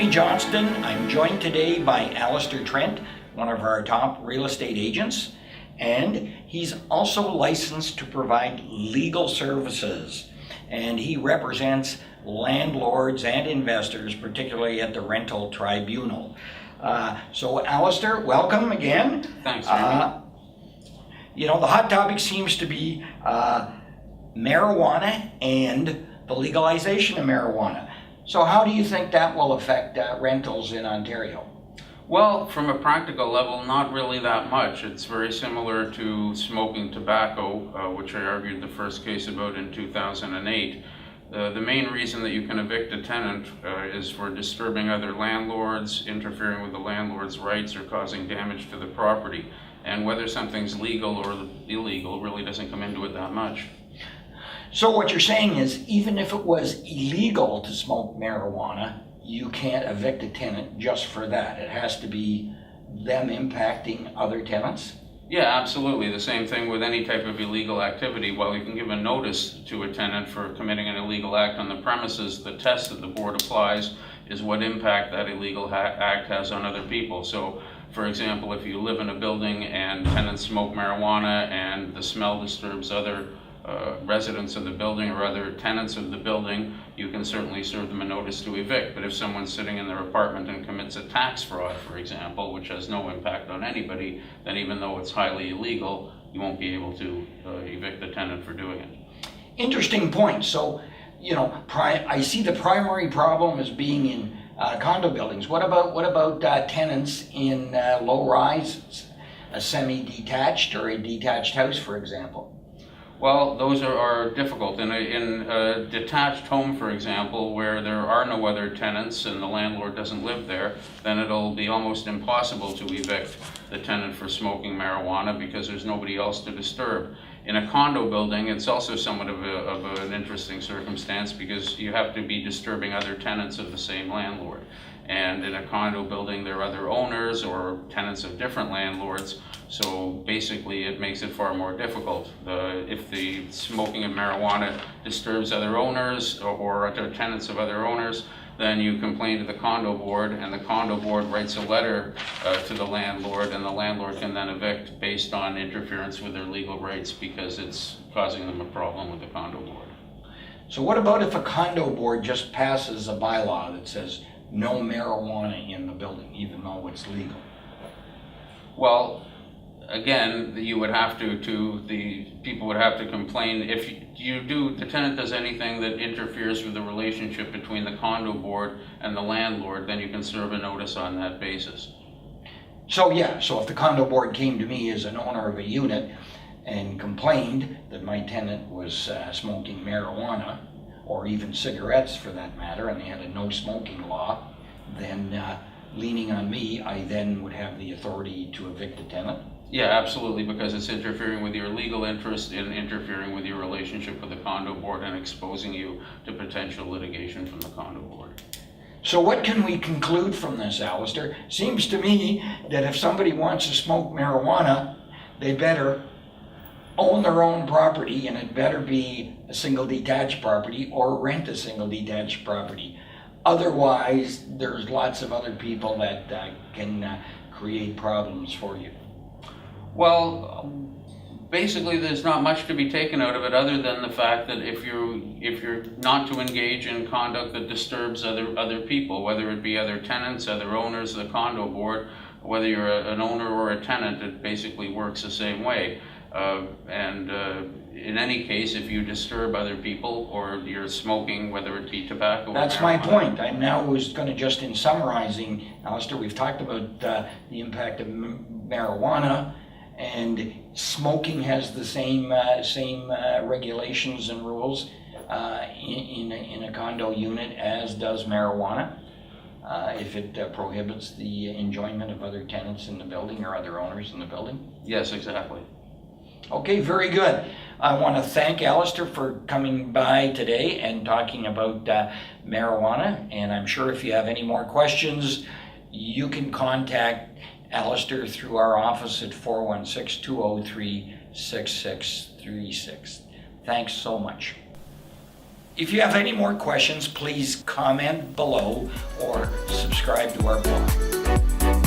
Jimmy Johnston. I'm joined today by Alistair Trent, one of our top real estate agents, and he's also licensed to provide legal services, and he represents landlords and investors, particularly at the rental tribunal. So Alistair, welcome again. Thanks, Jimmy. You know, the hot topic seems to be marijuana and the legalization of marijuana. So how do you think that will affect rentals in Ontario? Well, from a practical level, not really that much. It's very similar to smoking tobacco, which I argued the first case about in 2008. The main reason that you can evict a tenant is for disturbing other landlords, interfering with the landlord's rights, or causing damage to the property. And whether something's legal or illegal really doesn't come into it that much. So what you're saying is, even if it was illegal to smoke marijuana, you can't evict a tenant just for that. It has to be them impacting other tenants? Yeah, absolutely. The same thing with any type of illegal activity. While you can give a notice to a tenant for committing an illegal act on the premises, the test that the board applies is what impact that illegal act has on other people. So, for example, if you live in a building and tenants smoke marijuana and the smell disturbs other residents of the building or other tenants of the building, you can certainly serve them a notice to evict. But if someone's sitting in their apartment and commits a tax fraud, for example, which has no impact on anybody, then even though it's highly illegal, you won't be able to evict the tenant for doing it. Interesting point. So, you know, I see the primary problem as being in condo buildings. What about tenants in low-rise, a semi-detached or a detached house, for example? Well, those are difficult. In a detached home, for example, where there are no other tenants and the landlord doesn't live there, then it'll be almost impossible to evict the tenant for smoking marijuana because there's nobody else to disturb. In a condo building, it's also somewhat of an interesting circumstance because you have to be disturbing other tenants of the same landlord. And in a condo building, there are other owners or tenants of different landlords. So basically, it makes it far more difficult. If the smoking of marijuana disturbs other owners or other tenants of other owners, then you complain to the condo board, and the condo board writes a letter to the landlord, and the landlord can then evict based on interference with their legal rights because it's causing them a problem with the condo board. So what about if a condo board just passes a bylaw that says no marijuana in the building, even though it's legal? Well, again, you would have the people would have to complain. If the tenant does anything that interferes with the relationship between the condo board and the landlord, then you can serve a notice on that basis. So yeah, so if the condo board came to me as an owner of a unit and complained that my tenant was smoking marijuana, or even cigarettes for that matter, and they had a no smoking law, then leaning on me, I then would have the authority to evict the tenant? Yeah, absolutely, because it's interfering with your legal interest and interfering with your relationship with the condo board and exposing you to potential litigation from the condo board. So what can we conclude from this, Alistair? Seems to me that if somebody wants to smoke marijuana, they better own their own property, and it better be a single detached property or rent a single detached property. Otherwise, there's lots of other people that can create problems for you. Well, basically there's not much to be taken out of it other than the fact that if you're not to engage in conduct that disturbs other people, whether it be other tenants, other owners, the condo board, whether you're an owner or a tenant, it basically works the same way. In any case, if you disturb other people or you're smoking, whether it be tobacco or That's marijuana. my point. I now was going to just, in summarizing, Alistair, we've talked about the impact of marijuana, and smoking has the same regulations and rules in a condo unit as does marijuana. If it prohibits the enjoyment of other tenants in the building or other owners in the building. Yes, exactly. Okay, very good. I want to thank Alistair for coming by today and talking about marijuana, and I'm sure if you have any more questions, you can contact Alistair through our office at 416-203-6636. Thanks so much. If you have any more questions, please comment below or subscribe to our blog.